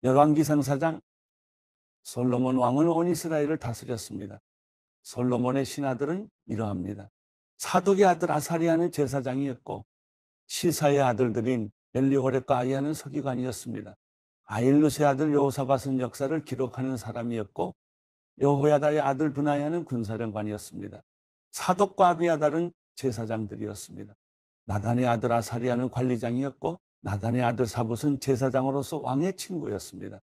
열왕기상 4장. 솔로몬 왕은 온 이스라엘을 다스렸습니다. 솔로몬의 신하들은 이러합니다. 사독의 아들 아사리아는 제사장이었고 시사의 아들들인 엘리호렙과 아이야는 서기관이었습니다. 아일루스의 아들 여호사밧은 역사를 기록하는 사람이었고 여호야다의 아들 브나야는 군사령관이었습니다. 사독과 아비아달은 제사장들이었습니다. 나단의 아들 아사리아는 관리장이었고 나단의 아들 사붓은 제사장으로서 왕의 친구였습니다.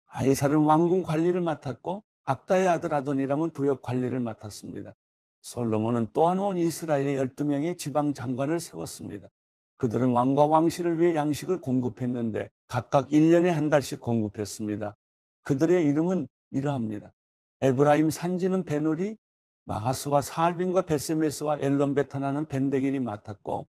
아이살은 왕궁 관리를 맡았고 악다의 아들 아도니람은 부역 관리를 맡았습니다. 솔로몬은 또한 온 이스라엘의 12명의 지방 장관을 세웠습니다. 그들은 왕과 왕실을 위해 양식을 공급했는데 각각 1년에 한 달씩 공급했습니다. 그들의 이름은 이러합니다. 에브라임 산지는 베누리, 마하스와 사알빈과 베세메스와 엘론베타나는 벤데길이 맡았고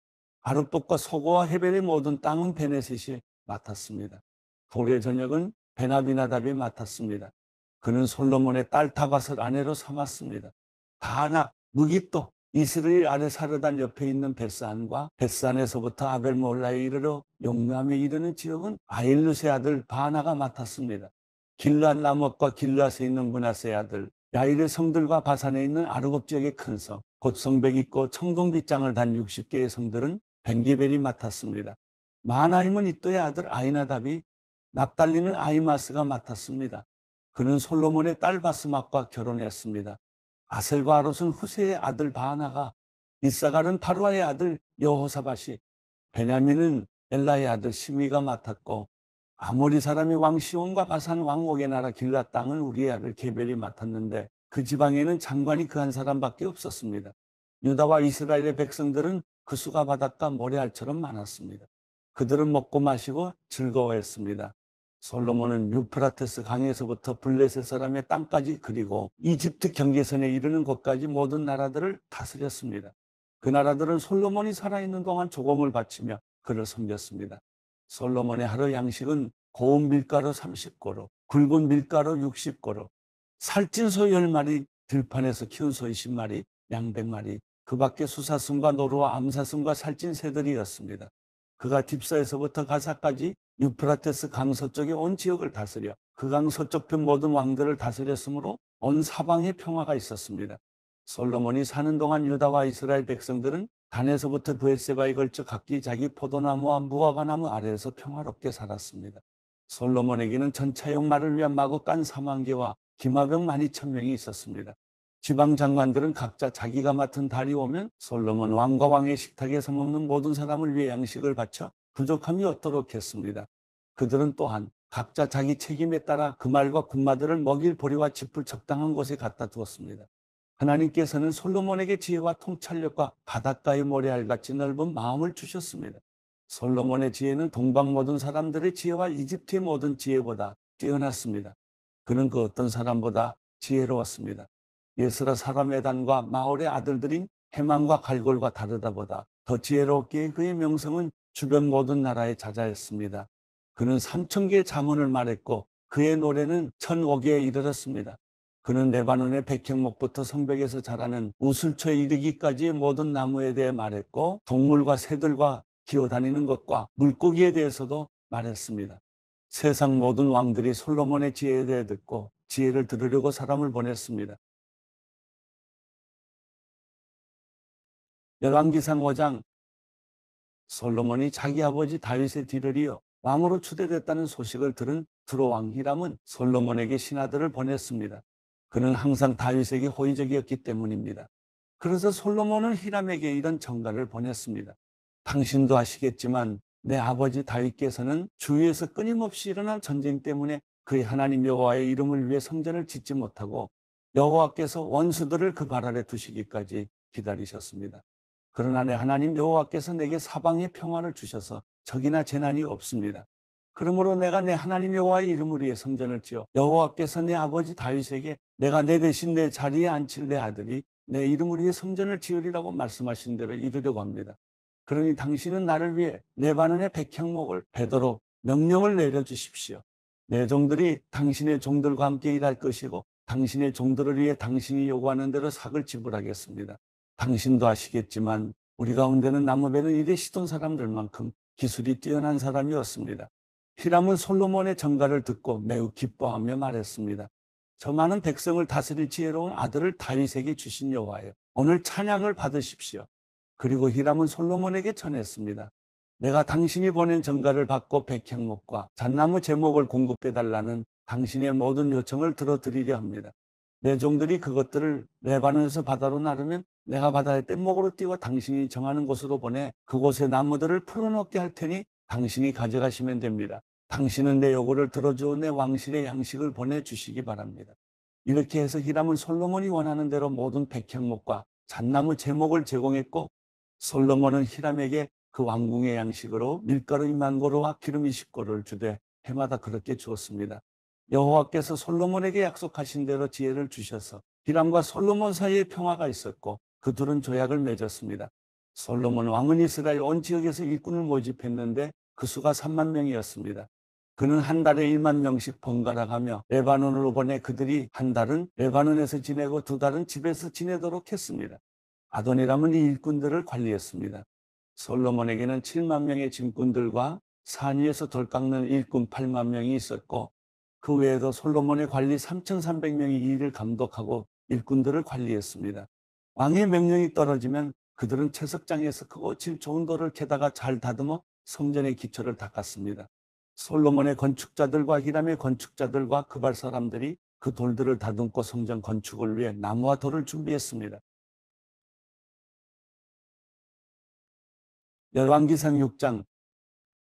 아룹독과 소고와 헤벨의 모든 땅은 베네셋이 맡았습니다. 돌의 전역은 베나비나답이 맡았습니다. 그는 솔로몬의 딸 다밧을 아내로 삼았습니다. 다나, 무깃도, 이스라엘 아래 사르단 옆에 있는 베스안과 베스안에서부터 아벨몰라에 이르러 용남에 이르는 지역은 아일루스의 아들 바나가 맡았습니다. 길앗 라못과 길앗에 있는 므낫세의 아들 야일의 성들과 바산에 있는 아르곱 지역의 큰 성, 곧 성벽 있고 청동빗장을 단 60개의 성들은 벤기벨이 맡았습니다. 마하나임은 이또의 아들 아이나답이, 납달리는 아이마스가 맡았습니다. 그는 솔로몬의 딸 바스맛과 결혼했습니다. 아셀과 아롯은 후세의 아들 바하나가, 이사갈은 파루아의 아들 여호사밧이, 베냐민은 엘라의 아들 시미가 맡았고 아모리 사람이 왕 시온과 바산 왕 옥의 나라 길앗 땅은 우리의 아들 게벨이 맡았는데 그 지방에는 장관이 그 한 사람밖에 없었습니다. 유다와 이스라엘의 백성들은 그 수가 바닷가 모래알처럼 많았습니다. 그들은 먹고 마시고 즐거워했습니다. 솔로몬은 유프라테스 강에서부터 블레셋 사람의 땅까지 그리고 이집트 경계선에 이르는 곳까지 모든 나라들을 다스렸습니다. 그 나라들은 솔로몬이 살아있는 동안 조공을 바치며 그를 섬겼습니다. 솔로몬의 하루 양식은 고운 밀가루 30고루, 굵은 밀가루 60고루, 살찐 소 10마리, 들판에서 키운 소 20마리, 양 100마리, 그 밖에 수사슴과 노루와 암사슴과 살찐 새들이었습니다. 그가 딥사에서부터 가사까지 유프라테스 강 서쪽의 온 지역을 다스려 그 강 서쪽편 모든 왕들을 다스렸으므로 온 사방에 평화가 있었습니다. 솔로몬이 사는 동안 유다와 이스라엘 백성들은 단에서부터 브에세바에 걸쳐 각기 자기 포도나무와 무화과나무 아래에서 평화롭게 살았습니다. 솔로몬에게는 전차용 말을 위한 마구간 4만 개와 기마병 12,000명이 있었습니다. 지방장관들은 각자 자기가 맡은 달이 오면 솔로몬 왕과 왕의 식탁에서 먹는 모든 사람을 위해 양식을 바쳐 부족함이 없도록 했습니다. 그들은 또한 각자 자기 책임에 따라 그 말과 군마들을 먹일 보리와 짚을 적당한 곳에 갖다 두었습니다. 하나님께서는 솔로몬에게 지혜와 통찰력과 바닷가의 모래알같이 넓은 마음을 주셨습니다. 솔로몬의 지혜는 동방 모든 사람들의 지혜와 이집트의 모든 지혜보다 뛰어났습니다. 그는 그 어떤 사람보다 지혜로웠습니다. 예스라 사람의 단과 마올의 아들들인 헤만과 갈골과 다르다보다 더 지혜롭기에 그의 명성은 주변 모든 나라에 자자했습니다. 그는 3,000개의 잠언을 말했고 그의 노래는 1,005개에 이르렀습니다. 그는 레바논의 백향목부터 성벽에서 자라는 우슬초에 이르기까지의 모든 나무에 대해 말했고 동물과 새들과 기어다니는 것과 물고기에 대해서도 말했습니다. 세상 모든 왕들이 솔로몬의 지혜에 대해 듣고 지혜를 들으려고 사람을 보냈습니다. 열왕기상 5장. 솔로몬이 자기 아버지 다윗의 뒤를 이어 왕으로 추대됐다는 소식을 들은 두로왕 히람은 솔로몬에게 신하들을 보냈습니다. 그는 항상 다윗에게 호의적이었기 때문입니다. 그래서 솔로몬은 히람에게 이런 청가를 보냈습니다. 당신도 아시겠지만 내 아버지 다윗께서는 주위에서 끊임없이 일어난 전쟁 때문에 그의 하나님 여호와의 이름을 위해 성전을 짓지 못하고 여호와께서 원수들을 그 발 아래 두시기까지 기다리셨습니다. 그러나 내 하나님 여호와께서 내게 사방에 평화를 주셔서 적이나 재난이 없습니다. 그러므로 내가 내 하나님 여호와의 이름을 위해 성전을 지어 여호와께서 내 아버지 다윗에게 내가 내 대신 내 자리에 앉힐 내 아들이 내 이름을 위해 성전을 지으리라고 말씀하신 대로 이루려고 합니다. 그러니 당신은 나를 위해 레바논의 백향목을 베도록 명령을 내려주십시오. 내 종들이 당신의 종들과 함께 일할 것이고 당신의 종들을 위해 당신이 요구하는 대로 삭을 지불하겠습니다. 당신도 아시겠지만 우리 가운데는 나무베는 이래 시돈 사람들만큼 기술이 뛰어난 사람이 없습니다. 히람은 솔로몬의 전가를 듣고 매우 기뻐하며 말했습니다. 저 많은 백성을 다스릴 지혜로운 아들을 다윗에게 주신 여호와여, 오늘 찬양을 받으십시오. 그리고 히람은 솔로몬에게 전했습니다. 내가 당신이 보낸 전가를 받고 백향목과 잣나무 제목을 공급해 달라는 당신의 모든 요청을 들어드리려 합니다. 내 종들이 그것들을 레바논에서 바다로 나르면 내가 바다의 뗏목으로 띄워 당신이 정하는 곳으로 보내 그곳의 나무들을 풀어놓게 할 테니 당신이 가져가시면 됩니다. 당신은 내 요구를 들어주어 내 왕실의 양식을 보내주시기 바랍니다. 이렇게 해서 히람은 솔로몬이 원하는 대로 모든 백향목과 잣나무 제목을 제공했고, 솔로몬은 히람에게 그 왕궁의 양식으로 밀가루 2만 고루와 기름 20고루를 주되 해마다 그렇게 주었습니다. 여호와께서 솔로몬에게 약속하신 대로 지혜를 주셔서 히람과 솔로몬 사이에 평화가 있었고 그 둘은 조약을 맺었습니다. 솔로몬 왕은 이스라엘 온 지역에서 일꾼을 모집했는데 그 수가 3만 명이었습니다. 그는 한 달에 1만 명씩 번갈아 가며 레바논으로 보내 그들이 한 달은 레바논에서 지내고 두 달은 집에서 지내도록 했습니다. 아도니람은 이 일꾼들을 관리했습니다. 솔로몬에게는 7만 명의 짐꾼들과 산 위에서 돌 깎는 일꾼 8만 명이 있었고, 그 외에도 솔로몬의 관리 3,300명이 이 일을 감독하고 일꾼들을 관리했습니다. 왕의 명령이 떨어지면 그들은 채석장에서 크고 질 좋은 돌을 캐다가 잘 다듬어 성전의 기초를 닦았습니다. 솔로몬의 건축자들과 히람의 건축자들과 그발 사람들이 그 돌들을 다듬고 성전 건축을 위해 나무와 돌을 준비했습니다. 열왕기상 6장.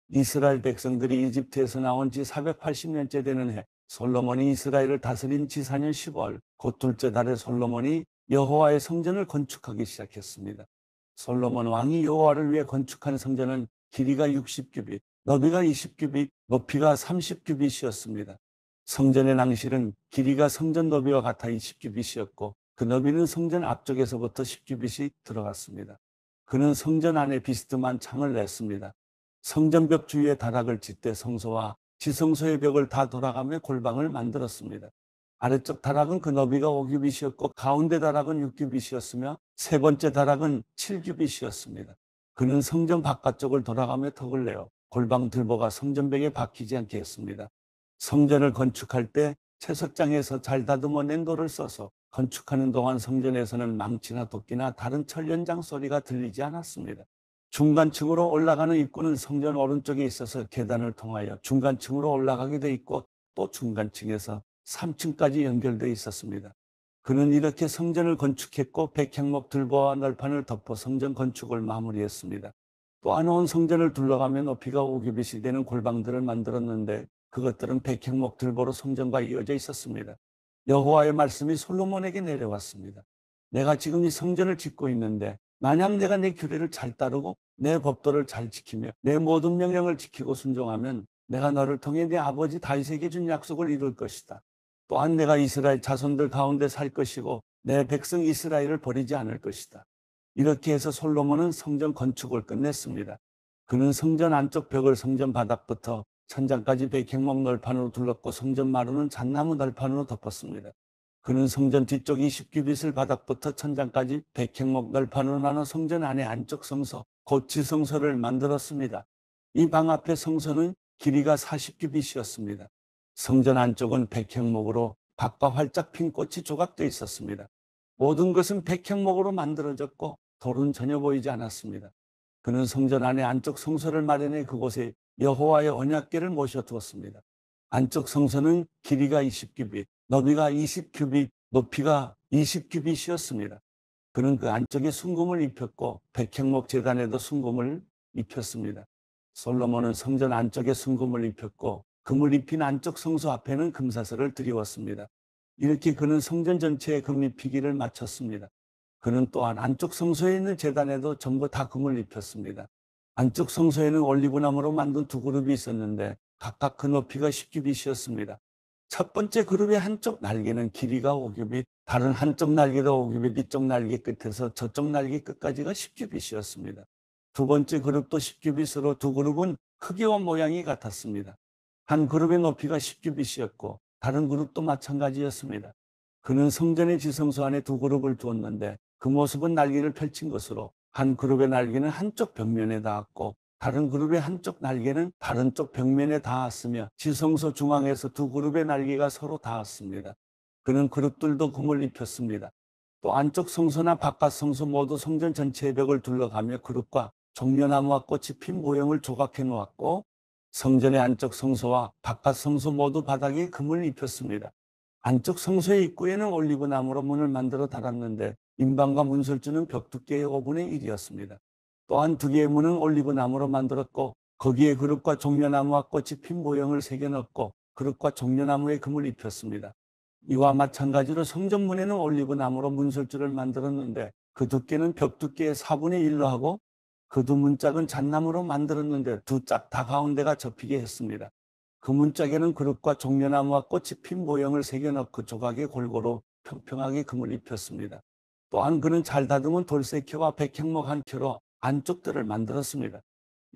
이스라엘 백성들이 이집트에서 나온 지 480년째 되는 해, 솔로몬이 이스라엘을 다스린 지 4년 10월 곧 둘째 달에 솔로몬이 여호와의 성전을 건축하기 시작했습니다. 솔로몬 왕이 여호와를 위해 건축한 성전은 길이가 60규빗, 너비가 20규빗, 높이가 30규빗이었습니다. 성전의 낭실은 길이가 성전 너비와 같아 20규빗이었고 그 너비는 성전 앞쪽에서부터 10규빗이 들어갔습니다. 그는 성전 안에 비스듬한 창을 냈습니다. 성전 벽 주위에 다락을 짓되 성소와 지성소의 벽을 다 돌아가며 골방을 만들었습니다. 아래쪽 다락은 그 너비가 5규빗이었고 가운데 다락은 6규빗이었으며 세 번째 다락은 7규빗이었습니다. 그는 성전 바깥쪽을 돌아가며 턱을 내어 골방 들보가 성전벽에 박히지 않게 했습니다. 성전을 건축할 때 채석장에서 잘 다듬어 낸 돌을 써서 건축하는 동안 성전에서는 망치나 도끼나 다른 철연장 소리가 들리지 않았습니다. 중간층으로 올라가는 입구는 성전 오른쪽에 있어서 계단을 통하여 중간층으로 올라가게 돼 있고 또 중간층에서 3층까지 연결되어 있었습니다. 그는 이렇게 성전을 건축했고 백향목 들보와 널판을 덮어 성전 건축을 마무리했습니다. 또 안온 성전을 둘러가며 높이가 5규빗이 되는 골방들을 만들었는데 그것들은 백향목 들보로 성전과 이어져 있었습니다. 여호와의 말씀이 솔로몬에게 내려왔습니다. 내가 지금 이 성전을 짓고 있는데 만약 내가 내 규례를 잘 따르고 내 법도를 잘 지키며 내 모든 명령을 지키고 순종하면 내가 너를 통해 내 아버지 다윗에게 준 약속을 이룰 것이다. 또한 내가 이스라엘 자손들 가운데 살 것이고 내 백성 이스라엘을 버리지 않을 것이다. 이렇게 해서 솔로몬은 성전 건축을 끝냈습니다. 그는 성전 안쪽 벽을 성전 바닥부터 천장까지 백향목 널판으로 둘렀고 성전 마루는 잣나무 널판으로 덮었습니다. 그는 성전 뒤쪽 20규빗을 바닥부터 천장까지 백향목 널판으로 나눠 성전 안의 안쪽 성소, 곧 지성소를 만들었습니다. 이 방 앞의 성소는 길이가 40규빗이었습니다. 성전 안쪽은 백향목으로 박과 활짝 핀 꽃이 조각되어 있었습니다. 모든 것은 백향목으로 만들어졌고 돌은 전혀 보이지 않았습니다. 그는 성전 안에 안쪽 성소를 마련해 그곳에 여호와의 언약궤를 모셔두었습니다. 안쪽 성소는 길이가 20규빗, 너비가 20규빗, 높이가 20규빗이었습니다. 그는 그 안쪽에 순금을 입혔고 백향목 제단에도 순금을 입혔습니다. 솔로몬은 성전 안쪽에 순금을 입혔고 금을 입힌 안쪽 성소 앞에는 금사슬을 드리웠습니다. 이렇게 그는 성전 전체에 금 입히기를 마쳤습니다. 그는 또한 안쪽 성소에 있는 제단에도 전부 다 금을 입혔습니다. 안쪽 성소에는 올리브나무로 만든 두 그룹이 있었는데 각각 그 높이가 10규빗이었습니다. 첫 번째 그룹의 한쪽 날개는 길이가 5규빗, 다른 한쪽 날개도 5규빗, 이쪽 날개 끝에서 저쪽 날개 끝까지가 10규빗이었습니다. 두 번째 그룹도 10규빗으로 두 그룹은 크기와 모양이 같았습니다. 한 그룹의 높이가 10규빗이었고 다른 그룹도 마찬가지였습니다. 그는 성전의 지성소 안에 두 그룹을 두었는데 그 모습은 날개를 펼친 것으로 한 그룹의 날개는 한쪽 벽면에 닿았고 다른 그룹의 한쪽 날개는 다른 쪽 벽면에 닿았으며 지성소 중앙에서 두 그룹의 날개가 서로 닿았습니다. 그는 그룹들도 금을 입혔습니다. 또 안쪽 성소나 바깥 성소 모두 성전 전체의 벽을 둘러가며 그룹과 종려나무와 꽃이 핀 모형을 조각해 놓았고 성전의 안쪽 성소와 바깥 성소 모두 바닥에 금을 입혔습니다. 안쪽 성소의 입구에는 올리브나무로 문을 만들어 달았는데 인방과 문설주는 벽 두께의 5분의 1이었습니다. 또한 두 개의 문은 올리브나무로 만들었고 거기에 그룹과 종려나무와 꽃이 핀 모형을 새겨 넣고 그룹과 종려나무에 금을 입혔습니다. 이와 마찬가지로 성전문에는 올리브나무로 문설주를 만들었는데 그 두께는 벽 두께의 4분의 1로 하고 그 두 문짝은 잣나무로 만들었는데 두 짝 다 가운데가 접히게 했습니다. 그 문짝에는 그룹과 종려나무와 꽃이 핀 모형을 새겨 넣고 조각에 골고루 평평하게 금을 입혔습니다. 또한 그는 잘 다듬은 돌쇠켜와 백향목 한 켜로 안쪽들을 만들었습니다.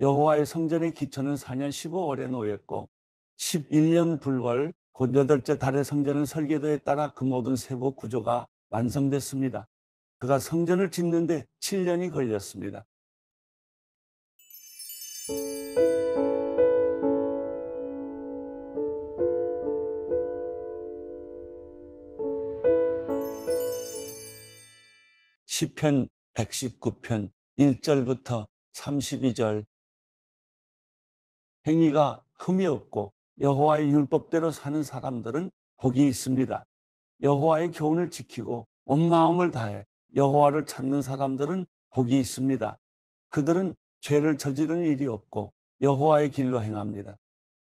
여호와의 성전의 기초는 4년 15월에 놓였고 11년 불월 곧 8째 달에 성전은 설계도에 따라 그 모든 세부 구조가 완성됐습니다. 그가 성전을 짓는데 7년이 걸렸습니다. 시편 119편 1절부터 32절. 행위가 흠이 없고 여호와의 율법대로 사는 사람들은 복이 있습니다. 여호와의 교훈을 지키고 온 마음을 다해 여호와를 찾는 사람들은 복이 있습니다. 그들은 죄를 저지르는 일이 없고 여호와의 길로 행합니다.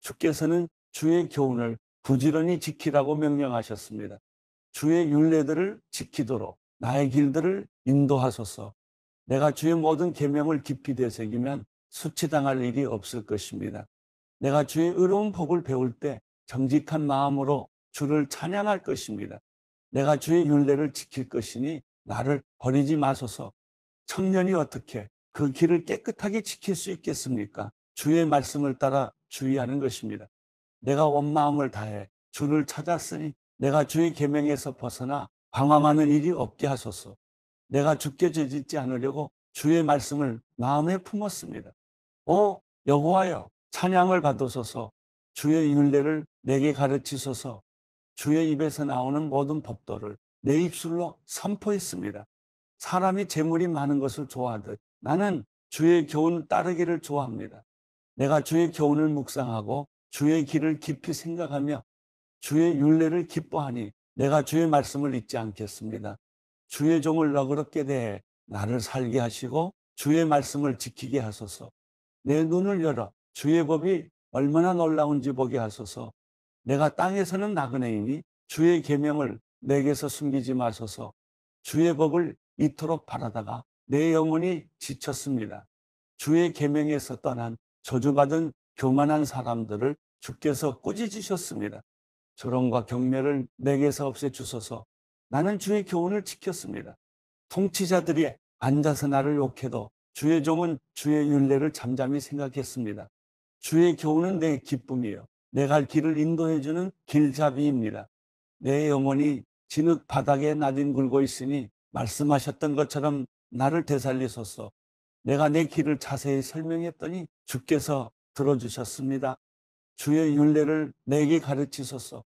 주께서는 주의 교훈을 부지런히 지키라고 명령하셨습니다. 주의 율례들을 지키도록 나의 길들을 인도하소서. 내가 주의 모든 계명을 깊이 되새기면 수치당할 일이 없을 것입니다. 내가 주의 의로운 법을 배울 때 정직한 마음으로 주를 찬양할 것입니다. 내가 주의 율례를 지킬 것이니 나를 버리지 마소서. 청년이 어떻게 그 길을 깨끗하게 지킬 수 있겠습니까? 주의 말씀을 따라 주의하는 것입니다. 내가 온 마음을 다해 주를 찾았으니 내가 주의 계명에서 벗어나 방황하는 일이 없게 하소서. 내가 죽게 죄짓지 않으려고 주의 말씀을 마음에 품었습니다. 오 여호와여, 찬양을 받으소서. 주의 율례를 내게 가르치소서. 주의 입에서 나오는 모든 법도를 내 입술로 선포했습니다. 사람이 재물이 많은 것을 좋아하듯 나는 주의 교훈 따르기를 좋아합니다. 내가 주의 교훈을 묵상하고 주의 길을 깊이 생각하며 주의 율례를 기뻐하니 내가 주의 말씀을 잊지 않겠습니다. 주의 종을 너그럽게 대해 나를 살게 하시고 주의 말씀을 지키게 하소서. 내 눈을 열어 주의 법이 얼마나 놀라운지 보게 하소서. 내가 땅에서는 나그네이니 주의 계명을 내게서 숨기지 마소서. 주의 법을 이토록 바라다가 내 영혼이 지쳤습니다. 주의 계명에서 떠난 저주받은 교만한 사람들을 주께서 꾸짖으셨습니다. 조롱과 경멸을 내게서 없애주소서. 나는 주의 교훈을 지켰습니다. 통치자들이 앉아서 나를 욕해도 주의 종은 주의 율례를 잠잠히 생각했습니다. 주의 교훈은 내 기쁨이요 내 갈 길을 인도해주는 길잡이입니다. 내 영혼이 진흙 바닥에 나뒹굴고 있으니 말씀하셨던 것처럼 나를 되살리소서. 내가 내 길을 자세히 설명했더니 주께서 들어주셨습니다. 주의 율례를 내게 가르치소서.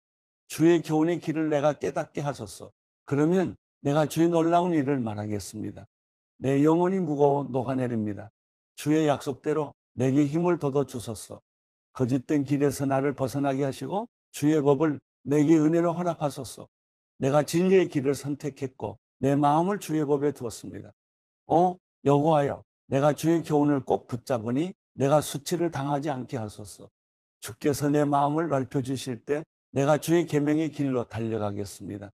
주의 교훈의 길을 내가 깨닫게 하소서. 그러면 내가 주의 놀라운 일을 말하겠습니다. 내 영혼이 무거워 녹아내립니다. 주의 약속대로 내게 힘을 돋워 주소서. 거짓된 길에서 나를 벗어나게 하시고 주의 법을 내게 은혜로 허락하소서. 내가 진리의 길을 선택했고 내 마음을 주의 법에 두었습니다. 오 여호와여, 내가 주의 교훈을 꼭 붙잡으니 내가 수치를 당하지 않게 하소서. 주께서 내 마음을 넓혀주실 때 내가 주의 계명의 길로 달려가겠습니다.